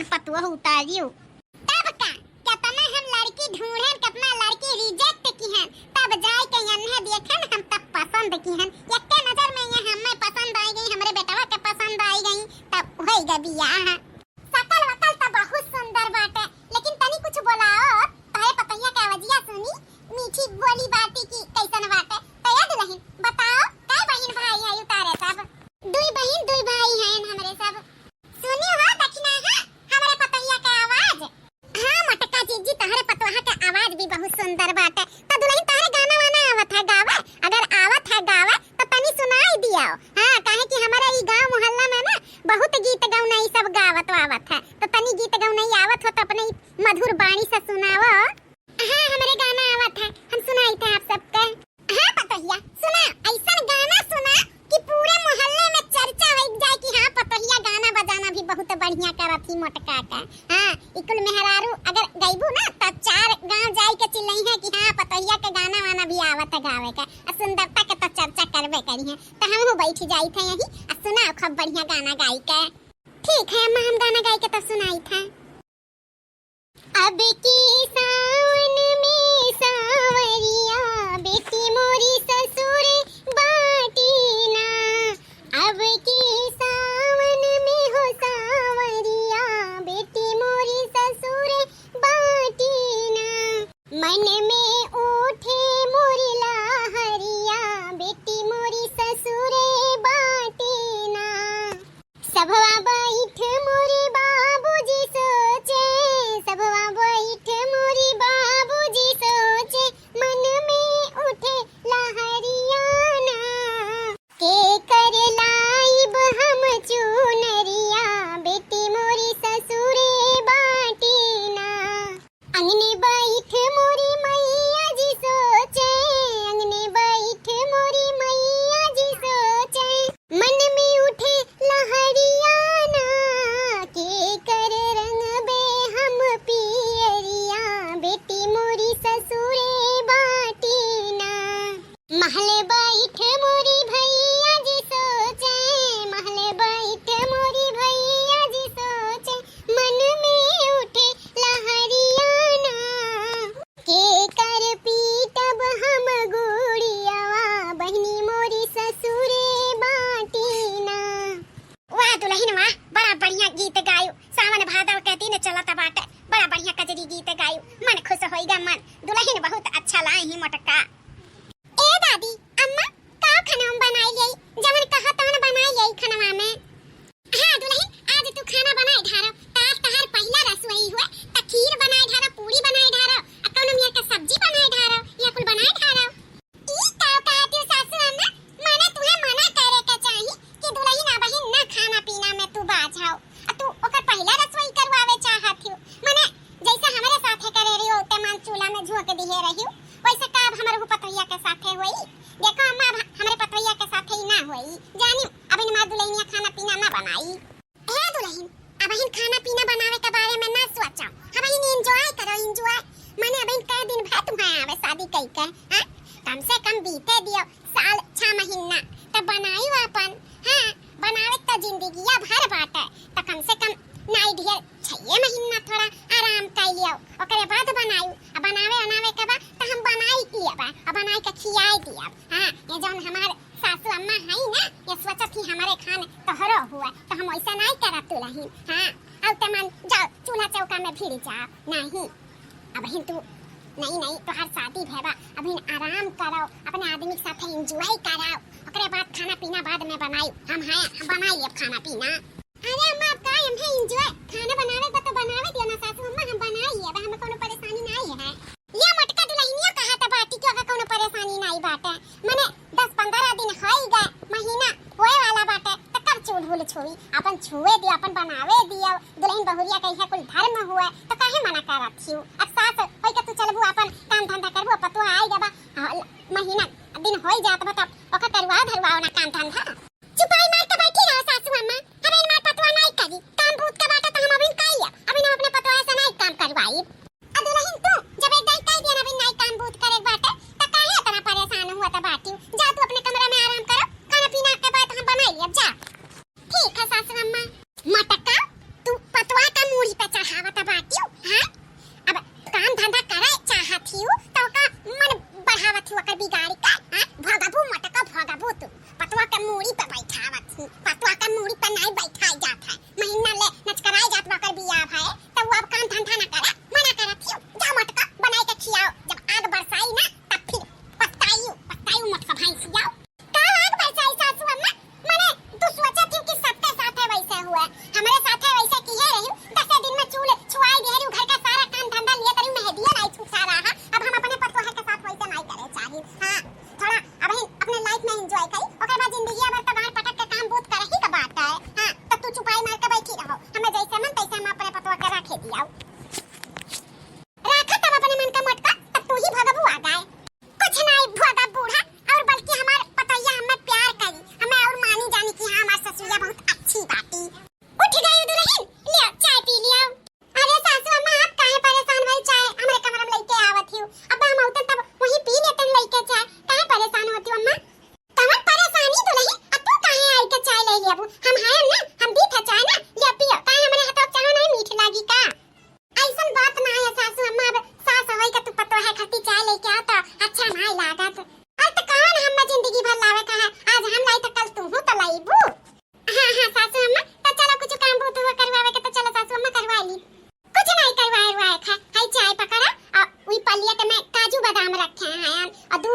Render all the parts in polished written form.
अपन पतुआ उतारियो। तब का कितना हम लड़की ढूंढन, कितना लड़की रिजेक्ट की हैं, तब जाए के यन्हे देखन हम तब पसंद की हैं। एक नजर में ये हमें पसंद आई गई, हमरे बेटवा के पसंद आई गई, तब होई ग बियाह। सकल वकल तो बहुत सुंदर बाटे, लेकिन तनी कुछ बोलाओ तारे पतैया के आवाजिया सुनी मीठी बोली बाटी की कैसन बाटे। तया दुल्हन बताओ काय बहन भाई है उतारे सब? दुई बहन दुई भाई हैं हमरे सब। सुनियो हो दक्षिणा है हमरे पतैया के आवाज। हां मटका जीजी तहरे पतवा के आवाज भी बहुत सुंदर बाटे। तो दुल्हन तारे गाना वाना आवत है गावे? अगर आवत है गावे तो तनी सुनाई दियो। हां काहे कि हमारा ई गांव मोहल्ला में ना बहुत गीत गौनाई सब गावत आवत है, तो तनी गीत गौनाई आवत हो तो अपने मधुर बाणी से सुनाओ। हां हमरे गाना आवत है, हम सुनाई थे आप सबके। हां पतैया सुना, ऐसा गाना सुना कि पूरे मोहल्ले में चर्चा हो जाए कि हां पतैया गाना बजाना भी बहुत बढ़िया करत ही मोटका का। हां इकुल मेहरारू अगर गईबू ना तो चार गांव जाई के चिल्लाई है कि हां पतैया के गाना वाना भी आवत है गावे का, सुंदरता के तो चर्चा करबे करी है। तो हम बैठ जाई थे यही आ सुनाओ खूब बढ़िया गाना गाई के। ठीक है अम्मा हम गाना गाई के तो सुनाई था। अब की सावन में सावरिया बेटी मोरी ससुर बाटी ना। अब की सावन में हो सावरिया बेटी मोरी ससुर बाटी ना। मन में उठे मोरी लहरिया बेटी मोरी ससुर बाटी ना। सबवा बैठ मोरी बाबूजी सोचे, सबवा बैठ मोरी बाबूजी सोचे, मन में उठे लहरिया ना। के कर लाइब हम चुनरिया बेटी मोरी ससुरे बाटी ना। अंगने बैठ मोरी मैया जी सोचे, अंगने बैठ मोरी मैया जी सोचे, मन में उठे लहरिया ना। के कर रंग बे हम पियरिया बेटी मोरी ससुरे बाटी ना। महले बैठ मोरी भैया जी सोचे, महले बैठ मोरी भैया जी सोचे, मन में उठे लहरिया ना। के कर पीटब हम गुड़ियावा बहनी मोरी ससुरे बाटी ना। वाह दुल्हन वाह, बड़ा बढ़िया गीत गायो। सावन भादव के दिन चलत बाटे, बड़ा बढ़िया कजरी गीत गायो। मन खुश होइगा मन। दुल्हन बहुत अच्छा लाई ही मोटका। ए दादी अम्मा का खाना बनाई गई? जवन कहा तवन बनाई गई खाना में। हां दुल्हन आज तू खाना बनाई ढारो। तार तहार पहला रसोई हुए त खीर बनाई ढारो, पूरी बनाई ढारो, आ कौनो मिया के सब्जी बनाई ढारो, या कुल बनाई ढारो। ई का कहती सासू अम्मा, माने तुम्हें मना करे के चाहिए कि दुल्हन बहन ना खाना पीना में तू बाझाओ। आ तू ओकर पहला रसोई करवावे चाहत हो। माने जैसे हमारे साथे करे रही हो ते मान चूल्हा में झोंक दिए रही हो, वैसे का अब हमर पतैया के साथे होई। देखो अम्मा हमरे पतैया के साथे ही ना होई। जानी अब इन मां दुल्हनिया खाना पीना ना बनाई। ए दुल्हन अब इन खाना पीना बनावे के बारे में ना सोचो, अब इन एंजॉय करो एंजॉय। माने अब इन कई दिन बाद तुम्हारे आवे शादी कई के, हां कम से कम बीते दियो साल 6 महीना तब बनाई अपन। हां बनावे तो जिंदगिया भर बाटे, तो कम से कम नाई ढेर 6 महीना थोड़ा आराम कर लियो, ओकरे बाद बनाई। अब बनावे के बाद तो हम बनाई लेबा, अब बनाई के खियाई दियब। हां ये जौन हमार सासू अम्मा है ना, ये सोचत ही हमारे खाने तोहरो हुआ, तो हम ऐसा नहीं करत दुल्हन। हां अब त मन जाओ चूल्हा चौका में फिर जाओ। नहीं अब हिन तू नहीं तो हर शादी भेबा अब हिन आराम करो, अपने आदमी के साथ एंजॉय करो, ओकरे बाद खाना पीना बाद में बनाई। हम बनाई लेब खाना पीना। अरे अम्मा अब का हम है एंजॉय खाना बनावे का तो बनावे दियो ना सासू अम्मा, हम बनाई है, हमें कोनो परेशानी नहीं है। ये मटका दुल्हनिया कहा था बाटी के अगर कोनो परेशानी नहीं बाटे। माने 10-15 दिन होई गए, महीना होए वाला बाटे, त कब चूल भूल छुई अपन छुए दियो, अपन बनावे दियो। दुल्हन बहुरिया कहिया कुल धर्म हुए तो काहे मना करत छियो? अब सास होई के तू चलबू अपन काम धंधा करबू, पतुआ आई गबा महीना दिन होई जात बा तब ओका करवा धरवाओ ना काम धंधा। चुपाई मार के बैठी रहो सासू अम्मा, अब इन मार पतुआ नहीं करी, काम भूत का बाटा तो हम अभी कइया, अभी ना अपने पतुआ से नहीं काम करवाई। अब दुल्हन तू जब एक कह दिया अभी नहीं काम भूत करे बाटे त काहे इतना परेशान हुआ त बाटी। जा तू अपने कमरा में आराम करो, खाना पीना के बाद हम बनाई लेब जा। ठीक है सासू अम्मा। मटका तू पतुआ का मूड़ी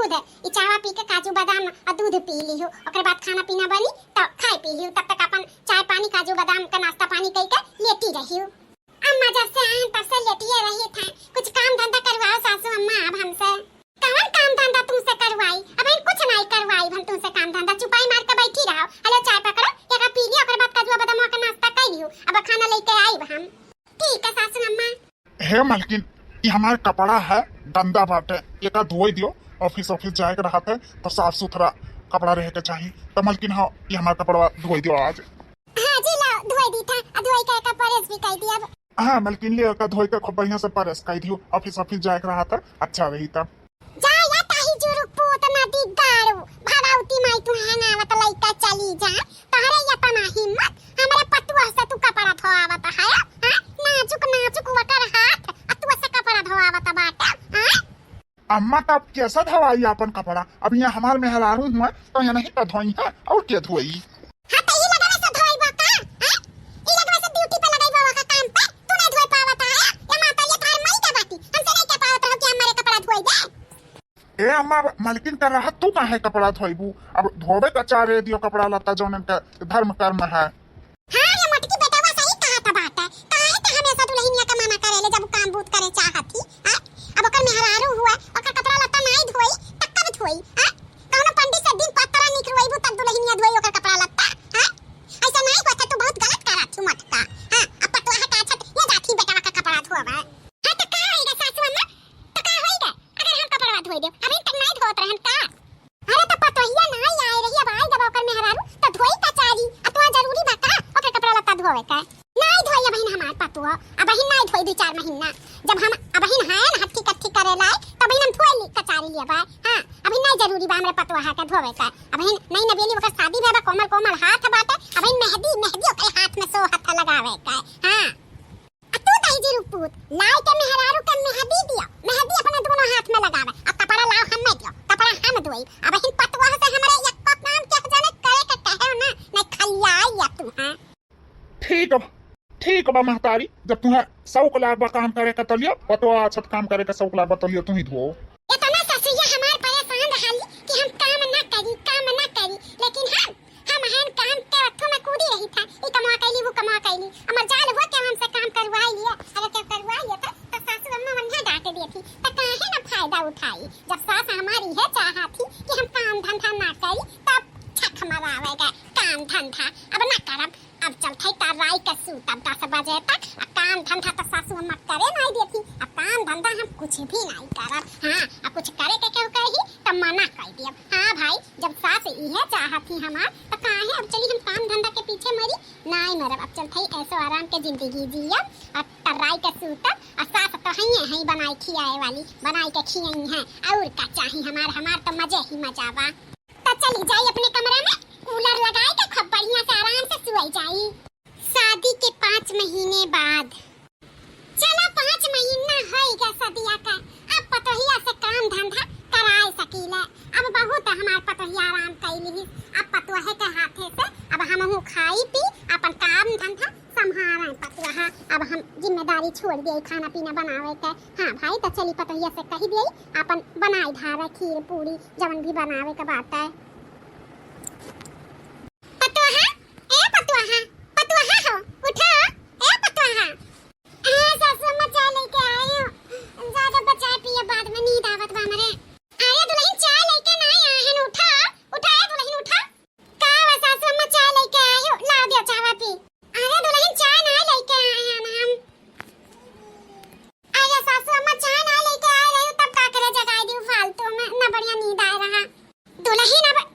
दूध ई चावा पी के काजू बादाम और दूध पी लियो, ओकर बाद खाना पीना बनी तो खाए पी लियो, तब तक अपन चाय पानी काजू बादाम का नाश्ता पानी कई के लेटी रहियो। अम्मा जब से आए तब से लेटिए रही था, कुछ काम धंधा करवाओ सासू अम्मा अब हमसे। कौन काम धंधा तुमसे करवाई, अब हम कुछ नहीं करवाई, हम तुमसे काम धंधा चुपाई मार के बैठी रहो। हेलो चाय पकड़ो एक पी लियो, ओकर बाद काजू बादाम का नाश्ता कर लियो, अब खाना लेके आई हम। ठीक है सासू अम्मा। हे मालकिन ये हमार कपड़ा है गंदा बाटे, एक धोई दियो, ऑफिस जाए के रहते तो साफ सुथरा कपड़ा रहे के चाहिए। तो मालकिन हाँ ये हमारा कपड़ा धोई दियो आज। हाँ जी लो धोई दी था, धोई के एक प्रेस भी कर दिया अब। हाँ मालकिन ले का धोई के खूब बढ़िया से प्रेस कर दियो, ऑफिस जाए के रहता अच्छा रही तब। जा या ताही जुरु पोत नदी गाड़ू भराउती माई तू हंगावत लइका चली जा, तहरे या तना हिम्मत हमरे पतुआ से तू कपड़ा धोआवत है। हां नाजुक नाजुक वकर हाथ अतुआ से कपड़ा धोआवत बाटा। हां अम्मा तब कैसा धोई अपन कपड़ा, अब यहाँ हमारे मेहरारू हुआ तो यहाँ नहीं का धोई है और क्या धोई। हां त ई लगावे से धोइबो का, हां ई लगावे से ड्यूटी पे लगाइबो का काम पे तू नहीं धोई पावत है। या माता ये थार मई के बाटी हमसे नहीं के पावत रहो कि हमारे कपड़ा धोई दे। ए अम्मा मालकिन कर रहा तू काहे कपड़ा धोईबू, अब धोबे का चारे दियो कपड़ा लता जौन का धर्म कर्म है। हां ये मटकी बेटावा सही कहा था बात है, काहे त हमेशा दुल्हनिया का माना करेले जब काम बूत करे चाहती। हां अब ओकर मेहरारू हुआ ओकर कपड़ा लता नहीं धोई त कब धोई। हां कौनो पंडित से दिन पत्रा निकलवाइबू तब दुल्हनिया धोई ओकर कपड़ा लता। हां ऐसा नहीं होता, तू बहुत गलत करत छु मटका। हां अब पतवा है का छत ये जाती बेटावा का कपड़ा धोवा। हां त का होइगा सासू अम्मा, त का होइगा अगर हम कपड़ा धोई दे, अभी तक नहीं धोत रहन का। अरे त पतोहिया नहीं आए रही अब आई जब ओकर मेहरारू त धोई का चारी अतवा जरूरी बा का ओकर कपड़ा लता धोवे का। नहीं धोइया बहिन हमार पतवा, अब बहिन नहीं धोई 2-4 महीना, जब हम अब बहिन है ना हट्टी कट्ठी करे लाए तब बहिन हम धोई ली कचारी लिया बा। हां अभी नहीं जरूरी बा हमरे पतवा है का धोवे का। अब बहिन नहीं नबेली ओकर शादी भेबा कोमल कोमल हाथ बाटे, अब बहिन मेहंदी मेहंदी ओकर हाथ में 100 हाथ लगावे का। हां तू दही जी रूपूत लाई के मेहरारू के मेहंदी दियो, मेहंदी अपने दोनों हाथ में लगावे, अब कपड़ा लाओ हम दियो, कपड़ा हम धोई। अब बहिन पतवा से हमरे एक काम के जाने करे के कहे ना नहीं खलियाई या तू। हां ठीक बा महतारी, जब तुम्हें 100 लाख बा काम करे का तलियो तो अच्छा काम करे का 100 लाख बतलियो तुम ही धो। इतना ससुया हमार परेशान रहली कि हम काम ना करी, लेकिन हम हन काम के अथो में कूदी रही था, ई कमा कैली वो कमा कैली, हमर जाल हो के हमसे काम करवाई लिया। अरे क्या करवाई लिया तो सासू अम्मा मन्हा डांट दी थी, तो काहे ना फायदा उठाई। जब सास हमारी है चाहती कि हम काम धंधा ना करी तब छक मरावेगा काम धंधा अब ना करब। अब चलते ताराई का सूतब 10 बजे तक, काम धंधा तो सासू अम्मा करे नहीं देती, अब काम धंधा हम कुछ भी नहीं करब। हाँ अब कुछ करे के क्यों कही तब मना कर दिया। हाँ भाई जब सास इहे चाहती हमार तो काहे अब चली हम काम धंधा के पीछे मरी नहीं मरब। अब चलते ऐसो आराम के जिंदगी जियब और तराई के सूतब, और सास तो है बनाई खियाए वाली, बनाई के खियाई है और का चाहिए हमार तो मजे ही मजा बा। तो चली जाई अपने कमरे में कूलर लगाए के खूब बढ़िया से आराम से सोई जाई। शादी के 5 महीने बाद, चलो 5 महीना होइगा सदिया का, अब पतोहिया से काम धंधा कराए सकीले। अब बहुत हमार पतोहिया आराम कैली, अब पतोहे के हाथे से अब हमहू खाई पी अपन काम धंधा संभालें पतोहा। अब हम जिम्मेदारी छोड़ दिए खाना पीना बनावे के। हाँ भाई तो चली पतोहिया से कही दिए अपन बनाई धारा खीर पूरी जवन भी बनावे के बात है। पतोहा हो उठो, ए पतोहा सासू अम्मा चाय लेके आई हूं, ज्यादा बचाए पिए बाद में नींद आवत बा हमरे। अरे दुल्हन चाय लेके नहीं आए हैं, उठा दुल्हन उठा। का वा सासू अम्मा चाय लेके आई हूं, ला दियो चाय पी। अरे दुल्हन चाय नहीं लेके आए हैं हम। अरे सासू अम्मा चाय नहीं लेके आए रही तब का करे जगाई दी फालतू में, ना बढ़िया नींद आ रहा। दुल्हन अब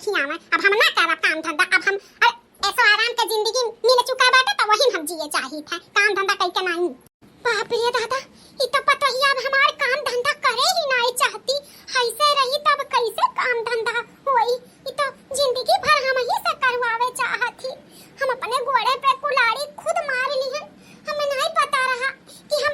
नहीं आवे। अब हम ना करब काम धंधा, अब हम ऐसो आराम के जिंदगी मिल चुका बाटे तो वही हम जिए चाहिए थे, काम धंधा कई के नहीं। बाप रे दादा, ई तो पतोहिया अब हमार काम धंधा करे ही नहीं चाहती, ऐसे रही तब कैसे काम धंधा होई। ई तो जिंदगी भर हम ही से करवावे चाहती। हम अपने गोड़े पे कुल्हाड़ी खुद मार ली हन, हमें नहीं पता रहा कि हम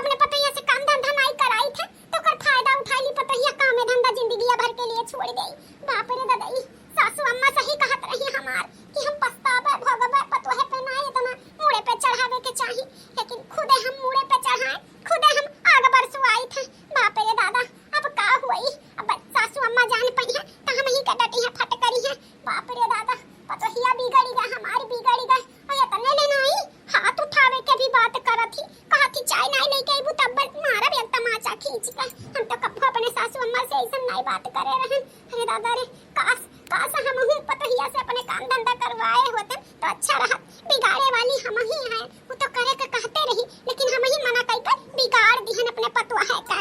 अपने पतोहिया से काम धंधा नहीं कराई थे तो कर फायदा उठा ली पतोहिया काम धंधा जिंदगी भर के लिए छोड़ गई। बाप रे दादा, ई सासू अम्मा सही कहत रही हमार कि हम पछतावे भोगवे पतोहे पे नहीं इतना मुड़े पे चढ़ावे के चाहिए, लेकिन खुदे हम मुड़े पे चढ़ाए, खुदे हम आग बरसुआई थे। बाप रे दादा, अब का हुई, अब सासू अम्मा जान पई है तो हम ही कटटी है फट करी है। बाप रे दादा, पतोहिया बिगड़ी गई, हमारी बिगड़ी गई। और इतने ले नहीं हाथ उठावे के भी बात करत थी, कहा थी चाय नहीं लेके आईबू तब मारा भी तमाचा खींच के। हम तो कब अपने सासू अम्मा से ऐसा नहीं बात करे रहन। अरे दादा रे, काश काश हम हूं पतोहिया से अपने काम धंधा करवाए होते तो अच्छा रहत। बिगाड़े वाली हम ही हैं, वो तो करे के कहते रही लेकिन हम ही मना कई कर बिगाड़ दिहन अपने पतोहा है का।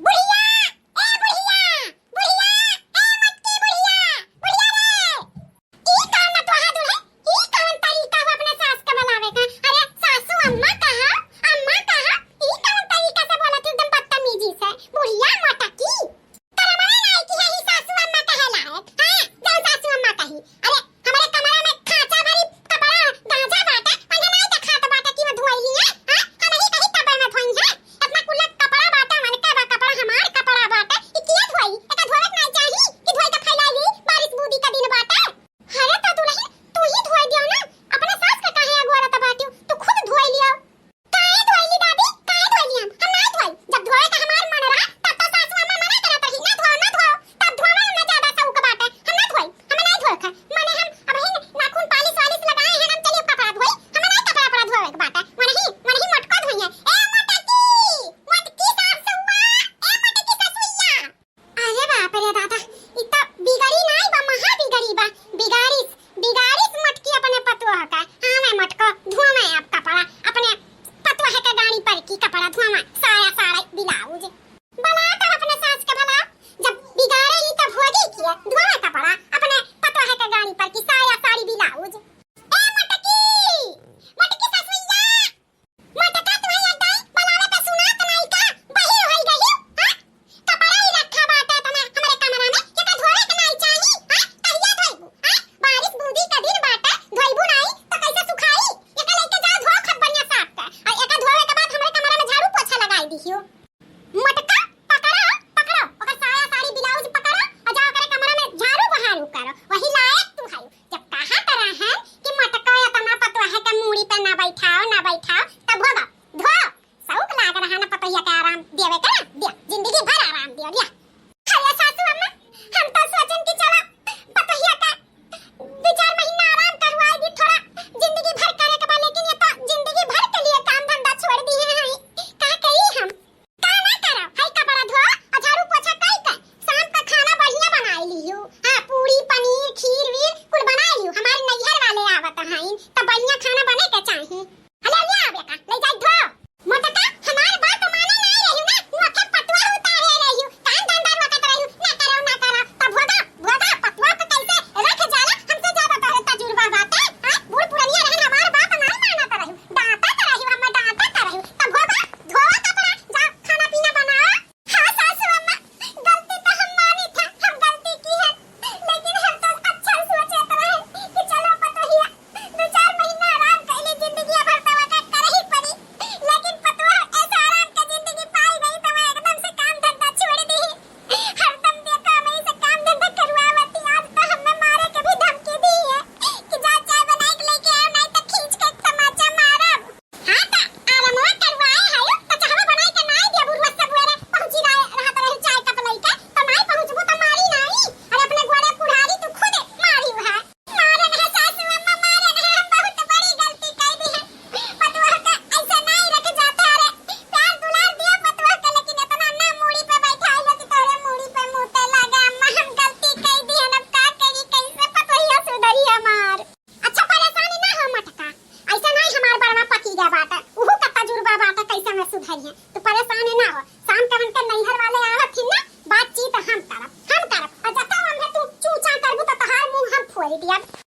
बुढ़िया, ए बुढ़िया, बुढ़िया, ए मटकी बुढ़िया, बुढ़िया रे, ई कौन ना तोहा दुल्हे, ई कौन तरीका हो अपने सास के बुलावे का। अरे सासू अम्मा कहा, अम्मा कहा, ई कौन तरीका से बोलत एकदम बदतमीजी से। बुढ़िया मटकी, तेरा मन नहीं कि यही सासू अम्मा कहला है। हां, जाओ सासू अम्मा कही। अरे हमारे कमरा में खांचा भरी कपड़ा गांजा बाटे, मैंने नहीं देखा तो बाटे कि मैं धोई है। हां, हम ही कहीं कपड़ा में धोई है, इतना कुल्ला कपड़ा बाटे, मैंने का कपड़ा हमार कपड़ा बाटे, ई किया धोई, एका धोवे नहीं चाहिए कि धोई के फैलाई बारिश बूदी का दिन बाटे। अरे तो दुल्हन तू ही धोई दियो ना, अपने सास का काहे अगोरा त बाटियो, तू खुद धोई लियो। काहे धोई ली दादी, काहे धोई ली हम नहीं धोई, जब धोए का हमार मन रहा तब तो सासू अम्मा मना करत रही ना धो ना धो, तब धोवे में ज्यादा शौक बाटे, हम ना धोई, हमें नहीं धोए का माने। हम अब ही नाखून पालिश वालिश लगाए हैं, हम चलिए कपड़ा धोई, हमें नहीं कपड़ा धोवे के बाटे, मन ही मटका धोई है। ए मटकी, मटकी सासुआ, ए मटकी ससुइया। अरे बाप रे दादा, ई तो बिगड़ी नहीं बा, महा बिगड़ी बा, बिगाड़िस बिगाड़िस मटकी अपने पतोहा का। हां मैं मटका धोवे अब कपड़ा अपने पतोहा के गाड़ी पर की कपड़ा धोवा, साया साड़ी ब्लाउज बना तो अपने सास के भला, जब बिगाड़े ही तब होगी किया धोवे कपड़ा अपने पतोहा के गाड़ी पर की साया साड़ी ब्लाउज। ए मटकी, मटकी ससुइया, मटका तुम्हें अड्डाई बनावे पे सुना तो नहीं का बहिर होई गई। हां, कपड़ा ही रखा बाटे तना हमारे कमरा में, ये का धोवे के नहीं चाहिए। हां, कहिया धोइबू, हां बारिश बूदी का दिन बाटे, धोइबू नहीं तो कैसे सुखाई, ये का लेके जाओ धो खूब बढ़िया साफ के, और ये का धोवे के बाद हमारे कमरा में झाड़ू पोछा लगाई दियो। मटका पकड़ो पकड़ो, ओकर साया साड़ी ब्लाउज पकड़ो और जाओ करे कमरा में झाड़ू बहारू करो, वही लायक तू है। जब रही थी अब